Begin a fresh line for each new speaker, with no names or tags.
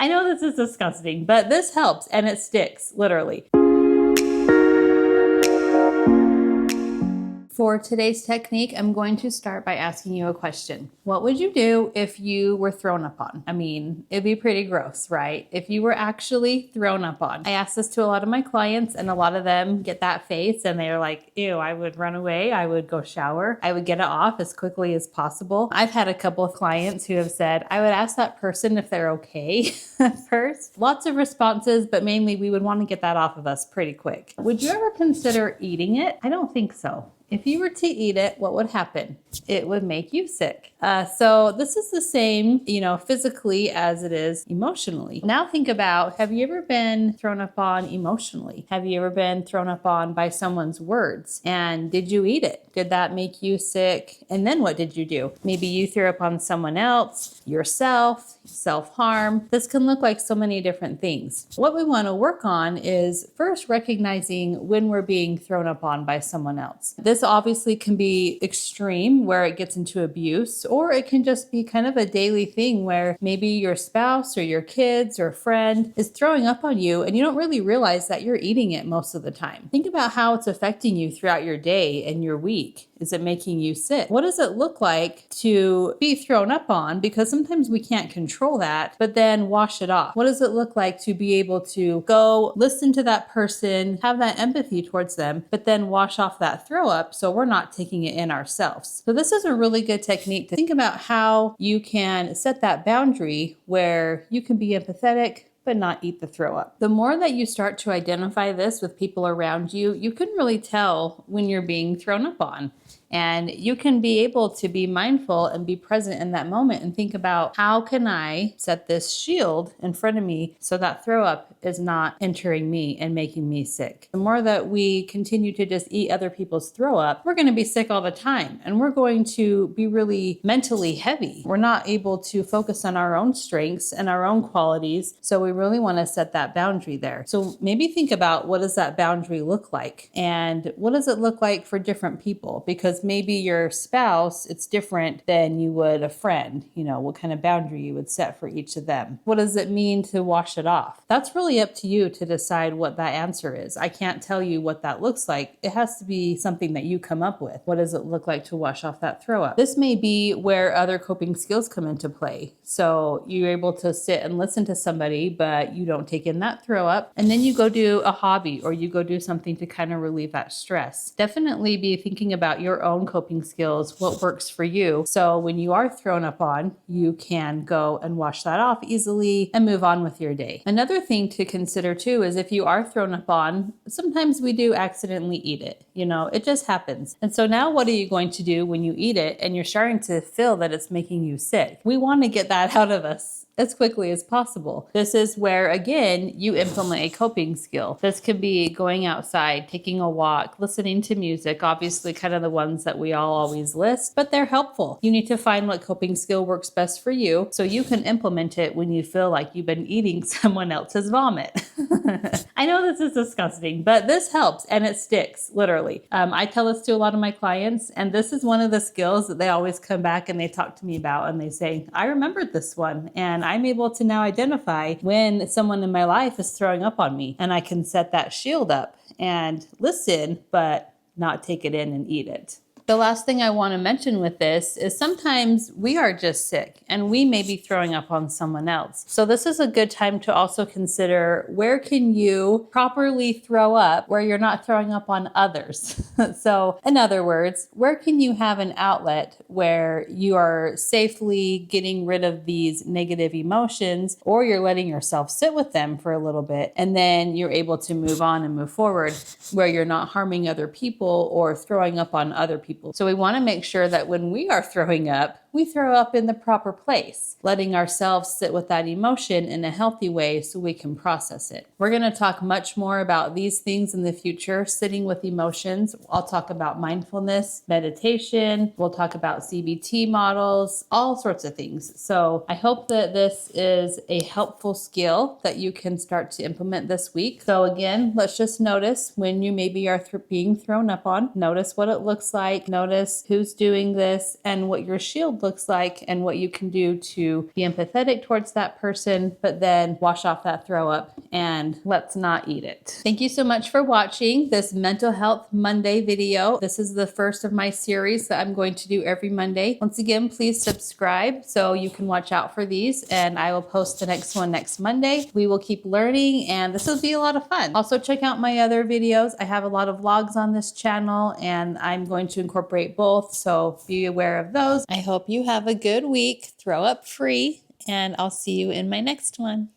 I know this is disgusting, but this helps and it sticks, literally. For today's technique, I'm going to start by asking you a question. What would you do if you were thrown up on? I mean, it'd be pretty gross, right? If you were actually thrown up on. I ask this to a lot of my clients and a lot of them get that face and they're like, ew, I would run away. I would go shower. I would get it off as quickly as possible. I've had a couple of clients who have said, I would ask that person if they're okay at first. Lots of responses, but mainly we would want to get that off of us pretty quick. Would you ever consider eating it? I don't think so. If you were to eat it, what would happen? It would make you sick. So this is the same, physically as it is emotionally. Now think about, have you ever been thrown up on emotionally? Have you ever been thrown up on by someone's words? And did you eat it? Did that make you sick? And then what did you do? Maybe you threw up on someone else, yourself, self-harm. This can look like so many different things. What we want to work on is first recognizing when we're being thrown up on by someone else. This obviously can be extreme where it gets into abuse, or it can just be kind of a daily thing where maybe your spouse or your kids or friend is throwing up on you and you don't really realize that you're eating it most of the time. Think about how it's affecting you throughout your day and your week. Is it making you sick? What does it look like to be thrown up on? Because sometimes we can't control that, but then wash it off. What does it look like to be able to go listen to that person, have that empathy towards them, but then wash off that throw up so we're not taking it in ourselves? So this is a really good technique to think about how you can set that boundary where you can be empathetic, but not eat the throw up. The more that you start to identify this with people around you, you can really tell when you're being thrown up on. And you can be able to be mindful and be present in that moment and think about, how can I set this shield in front of me so that throw up is not entering me and making me sick? The more that we continue to just eat other people's throw up, we're going to be sick all the time and we're going to be really mentally heavy. We're not able to focus on our own strengths and our own qualities. So we really want to set that boundary there. So maybe think about, what does that boundary look like? And what does it look like for different people? Because maybe your spouse, it's different than you would a friend, what kind of boundary you would set for each of them. What does it mean to wash it off? That's really up to you to decide what that answer is. I can't tell you what that looks like. It has to be something that you come up with. What does it look like to wash off that throw up? This may be where other coping skills come into play. So you're able to sit and listen to somebody, but you don't take in that throw up. And then you go do a hobby or you go do something to kind of relieve that stress. Definitely be thinking about your own coping skills, what works for you. So when you are thrown up on, you can go and wash that off easily and move on with your day. Another thing to consider too is, if you are thrown up on, sometimes we do accidentally eat it. It just happens. And so now what are you going to do when you eat it and you're starting to feel that it's making you sick? We want to get that out of us as quickly as possible. This is where, again, you implement a coping skill. This could be going outside, taking a walk, listening to music, obviously kind of the ones that we all always list, but they're helpful. You need to find what coping skill works best for you so you can implement it when you feel like you've been eating someone else's vomit. I know this is disgusting, but this helps and it sticks, literally. I tell this to a lot of my clients, and this is one of the skills that they always come back and they talk to me about, and they say, I remembered this one, and I'm able to now identify when someone in my life is throwing up on me, and I can set that shield up and listen, but not take it in and eat it. The last thing I want to mention with this is, sometimes we are just sick and we may be throwing up on someone else. So this is a good time to also consider, where can you properly throw up where you're not throwing up on others? So in other words, where can you have an outlet where you are safely getting rid of these negative emotions, or you're letting yourself sit with them for a little bit and then you're able to move on and move forward, where you're not harming other people or throwing up on other people. So we want to make sure that when we are throwing up, we throw up in the proper place, letting ourselves sit with that emotion in a healthy way so we can process it. We're going to talk much more about these things in the future, sitting with emotions. I'll talk about mindfulness, meditation. We'll talk about CBT models, all sorts of things. So I hope that this is a helpful skill that you can start to implement this week. So again, let's just notice when you maybe are being thrown up on. Notice what it looks like. Notice who's doing this and what your shield looks like and what you can do to be empathetic towards that person, but then wash off that throw up and let's not eat it. Thank you so much for watching this Mental Health Monday video. This is the first of my series that I'm going to do every Monday. Once again, please subscribe so you can watch out for these, and I will post the next one next Monday. We will keep learning, and this will be a lot of fun. Also, check out my other videos. I have a lot of vlogs on this channel, and I'm going to incorporate both, so be aware of those. I hope you have a good week. Throw up free, and I'll see you in my next one.